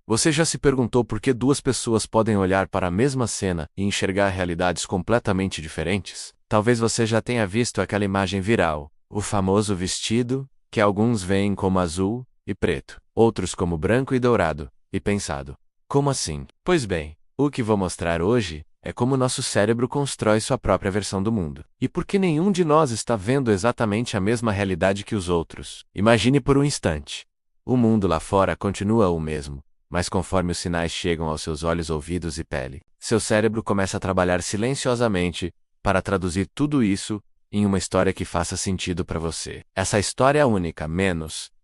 Você já se perguntou por que duas pessoas podem olhar para a mesma cena e enxergar realidades completamente diferentes? Talvez você já tenha visto aquela imagem viral, o famoso vestido, que alguns veem como azul e preto, outros como branco e dourado, e pensado: como assim? Pois bem, o que vou mostrar hoje é como nosso cérebro constrói sua própria versão do mundo. E por que nenhum de nós está vendo exatamente a mesma realidade que os outros? Imagine por um instante. O mundo lá fora continua o mesmo, mas conforme os sinais chegam aos seus olhos, ouvidos e pele, seu cérebro começa a trabalhar silenciosamente para traduzir tudo isso em uma história que faça sentido para você. Essa história é única,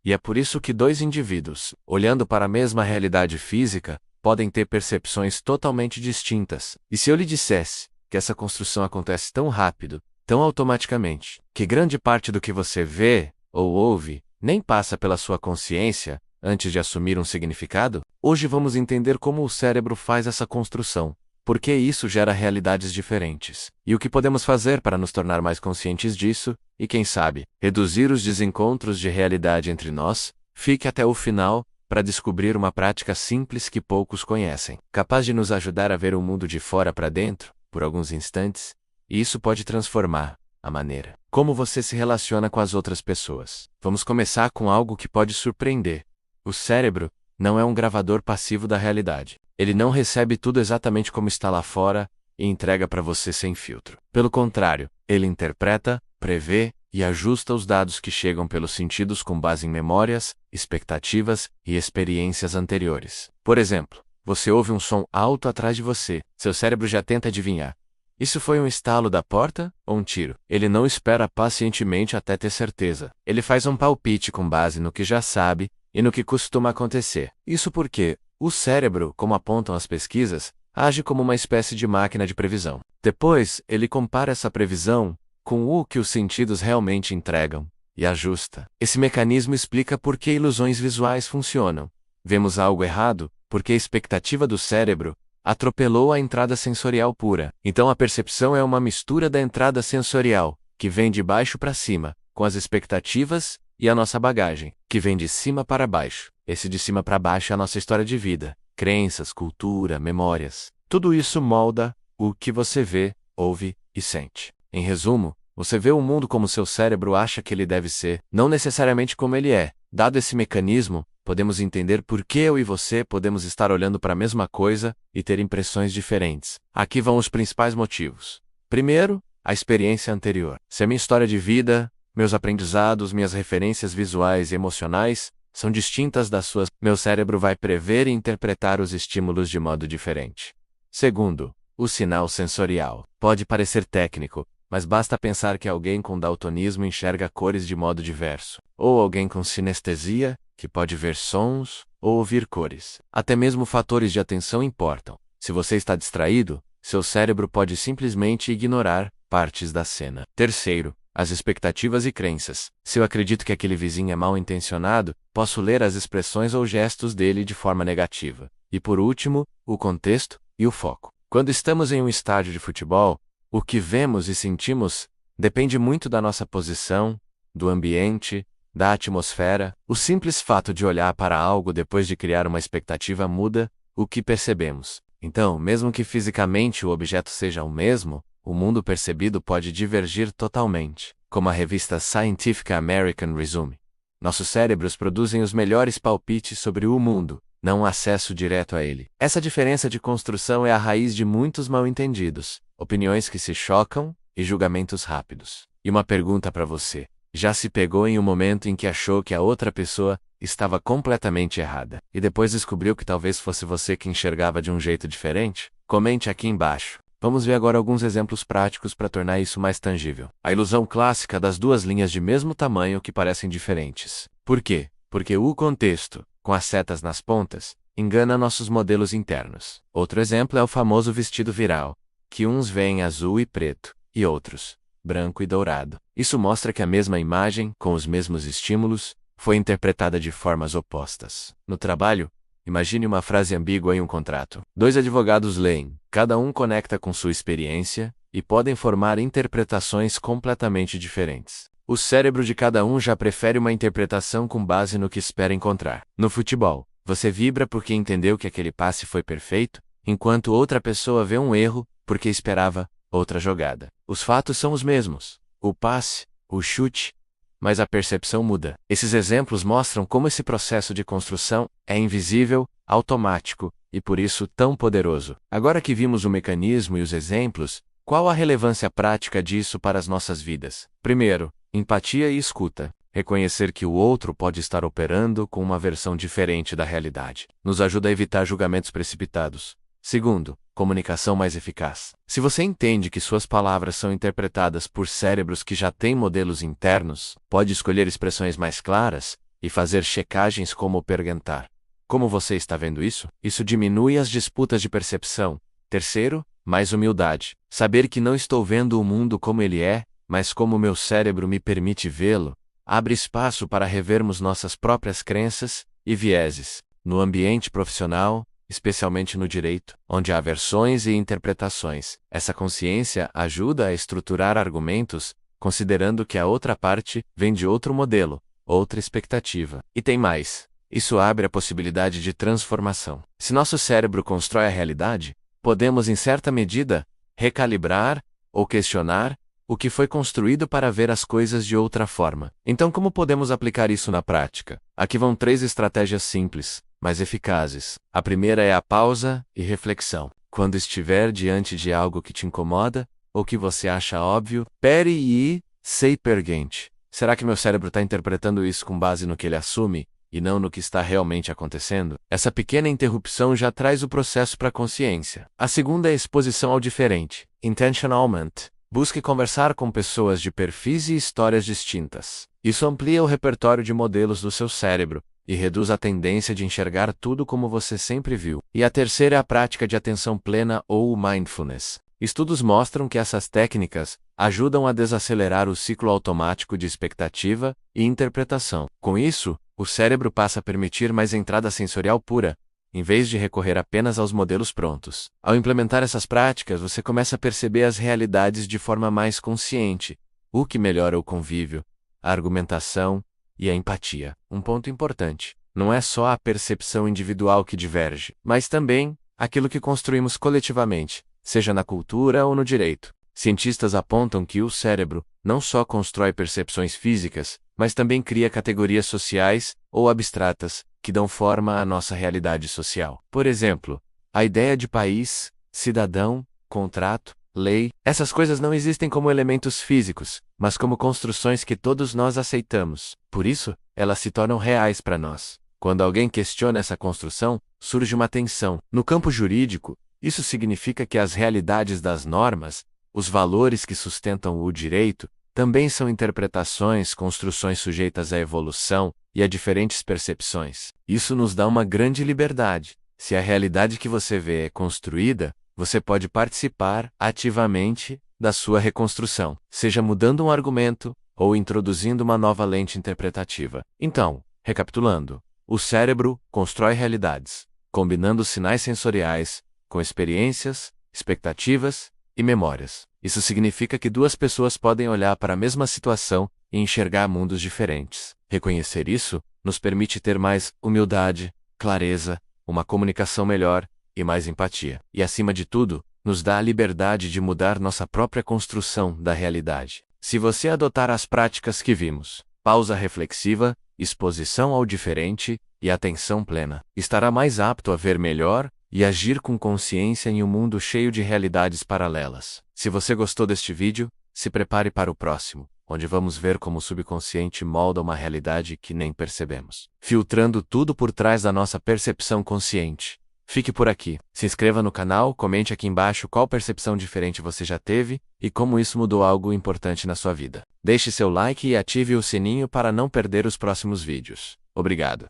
e é por isso que dois indivíduos, olhando para a mesma realidade física, podem ter percepções totalmente distintas. E se eu lhe dissesse que essa construção acontece tão rápido, tão automaticamente, que grande parte do que você vê ou ouve nem passa pela sua consciência antes de assumir um significado? Hoje vamos entender como o cérebro faz essa construção, por que isso gera realidades diferentes, e o que podemos fazer para nos tornar mais conscientes disso, e quem sabe, reduzir os desencontros de realidade entre nós. Fique até o final para descobrir uma prática simples que poucos conhecem, capaz de nos ajudar a ver o mundo de fora para dentro, por alguns instantes, e isso pode transformar a maneira como você se relaciona com as outras pessoas. Vamos começar com algo que pode surpreender. O cérebro não é um gravador passivo da realidade. Ele não recebe tudo exatamente como está lá fora e entrega para você sem filtro. Pelo contrário, ele interpreta, prevê e ajusta os dados que chegam pelos sentidos com base em memórias, expectativas e experiências anteriores. Por exemplo, você ouve um som alto atrás de você, seu cérebro já tenta adivinhar. Isso foi um estalo da porta ou um tiro? Ele não espera pacientemente até ter certeza. Ele faz um palpite com base no que já sabe e no que costuma acontecer. Isso porque o cérebro, como apontam as pesquisas, age como uma espécie de máquina de previsão. Depois, ele compara essa previsão com o que os sentidos realmente entregam e ajusta. Esse mecanismo explica por que ilusões visuais funcionam. Vemos algo errado porque a expectativa do cérebro atropelou a entrada sensorial pura. Então a percepção é uma mistura da entrada sensorial, que vem de baixo para cima, com as expectativas, e a nossa bagagem, que vem de cima para baixo. Esse de cima para baixo é a nossa história de vida, crenças, cultura, memórias. Tudo isso molda o que você vê, ouve e sente. Em resumo, você vê o mundo como seu cérebro acha que ele deve ser, não necessariamente como ele é. Dado esse mecanismo, podemos entender por que eu e você podemos estar olhando para a mesma coisa e ter impressões diferentes. Aqui vão os principais motivos. Primeiro, a experiência anterior. Se a minha história de vida, meus aprendizados, minhas referências visuais e emocionais são distintas das suas, meu cérebro vai prever e interpretar os estímulos de modo diferente. Segundo, o sinal sensorial. Pode parecer técnico, mas basta pensar que alguém com daltonismo enxerga cores de modo diverso, ou alguém com sinestesia, que pode ver sons ou ouvir cores. Até mesmo fatores de atenção importam. Se você está distraído, seu cérebro pode simplesmente ignorar partes da cena. Terceiro, as expectativas e crenças. Se eu acredito que aquele vizinho é mal intencionado, posso ler as expressões ou gestos dele de forma negativa. E por último, o contexto e o foco. Quando estamos em um estádio de futebol, o que vemos e sentimos depende muito da nossa posição, do ambiente, da atmosfera. O simples fato de olhar para algo depois de criar uma expectativa muda o que percebemos. Então, mesmo que fisicamente o objeto seja o mesmo, o mundo percebido pode divergir totalmente. Como a revista Scientific American resume, nossos cérebros produzem os melhores palpites sobre o mundo, não acesso direto a ele. Essa diferença de construção é a raiz de muitos mal-entendidos, opiniões que se chocam e julgamentos rápidos. E uma pergunta para você: já se pegou em um momento em que achou que a outra pessoa estava completamente errada, e depois descobriu que talvez fosse você que enxergava de um jeito diferente? Comente aqui embaixo. Vamos ver agora alguns exemplos práticos para tornar isso mais tangível. A ilusão clássica das duas linhas de mesmo tamanho que parecem diferentes. Por quê? Porque o contexto, com as setas nas pontas, engana nossos modelos internos. Outro exemplo é o famoso vestido viral, que uns veem azul e preto, e outros, branco e dourado. Isso mostra que a mesma imagem, com os mesmos estímulos, foi interpretada de formas opostas. No trabalho, imagine uma frase ambígua em um contrato. Dois advogados leem, cada um conecta com sua experiência, e podem formar interpretações completamente diferentes. O cérebro de cada um já prefere uma interpretação com base no que espera encontrar. No futebol, Você vibra porque entendeu que aquele passe foi perfeito, enquanto outra pessoa vê um erro porque esperava outra jogada. Os fatos são os mesmos: o passe, o chute, mas a percepção muda. Esses exemplos mostram como esse processo de construção é invisível, automático e por isso tão poderoso. Agora que vimos o mecanismo e os exemplos, qual a relevância prática disso para as nossas vidas? Primeiro, empatia e escuta. Reconhecer que o outro pode estar operando com uma versão diferente da realidade nos ajuda a evitar julgamentos precipitados. Segundo, comunicação mais eficaz. Se você entende que suas palavras são interpretadas por cérebros que já têm modelos internos, pode escolher expressões mais claras e fazer checagens como perguntar: como você está vendo isso? Isso diminui as disputas de percepção. Terceiro, mais humildade. Saber que não estou vendo o mundo como ele é, mas como meu cérebro me permite vê-lo, abre espaço para revermos nossas próprias crenças e vieses. No ambiente profissional, especialmente no direito, onde há versões e interpretações, essa consciência ajuda a estruturar argumentos, considerando que a outra parte vem de outro modelo, outra expectativa. E tem mais. Isso abre a possibilidade de transformação. Se nosso cérebro constrói a realidade, podemos, em certa medida, recalibrar ou questionar o que foi construído para ver as coisas de outra forma. Então, como podemos aplicar isso na prática? Aqui vão 3 estratégias simples, mas eficazes. A primeira é a pausa e reflexão. Quando estiver diante de algo que te incomoda, ou que você acha óbvio, pare e se pergunte: será que meu cérebro está interpretando isso com base no que ele assume, e não no que está realmente acontecendo? Essa pequena interrupção já traz o processo para a consciência. A segunda é a exposição ao diferente. Intentionalment. Busque conversar com pessoas de perfis e histórias distintas. Isso amplia o repertório de modelos do seu cérebro e reduz a tendência de enxergar tudo como você sempre viu. E a terceira é a prática de atenção plena ou mindfulness. Estudos mostram que essas técnicas ajudam a desacelerar o ciclo automático de expectativa e interpretação. Com isso, o cérebro passa a permitir mais entrada sensorial pura, em vez de recorrer apenas aos modelos prontos. Ao implementar essas práticas, você começa a perceber as realidades de forma mais consciente, o que melhora o convívio, a argumentação e a empatia. Um ponto importante: não é só a percepção individual que diverge, mas também aquilo que construímos coletivamente, seja na cultura ou no direito. Cientistas apontam que o cérebro não só constrói percepções físicas, mas também cria categorias sociais ou abstratas que dão forma à nossa realidade social. Por exemplo, a ideia de país, cidadão, contrato, lei. Essas coisas não existem como elementos físicos, mas como construções que todos nós aceitamos. Por isso, elas se tornam reais para nós. Quando alguém questiona essa construção, surge uma tensão. No campo jurídico, isso significa que as realidades das normas, os valores que sustentam o direito, também são interpretações, construções sujeitas à evolução e a diferentes percepções. Isso nos dá uma grande liberdade. Se a realidade que você vê é construída, você pode participar ativamente da sua reconstrução, seja mudando um argumento ou introduzindo uma nova lente interpretativa. Então, recapitulando, o cérebro constrói realidades, combinando sinais sensoriais com experiências, expectativas e memórias. Isso significa que duas pessoas podem olhar para a mesma situação e enxergar mundos diferentes. Reconhecer isso nos permite ter mais humildade, clareza, uma comunicação melhor e mais empatia. E, acima de tudo, nos dá a liberdade de mudar nossa própria construção da realidade. Se você adotar as práticas que vimos, pausa reflexiva, exposição ao diferente e atenção plena, estará mais apto a ver melhor e agir com consciência em um mundo cheio de realidades paralelas. Se você gostou deste vídeo, se prepare para o próximo, onde vamos ver como o subconsciente molda uma realidade que nem percebemos, filtrando tudo por trás da nossa percepção consciente. Fique por aqui. Se inscreva no canal, comente aqui embaixo qual percepção diferente você já teve e como isso mudou algo importante na sua vida. Deixe seu like e ative o sininho para não perder os próximos vídeos. Obrigado.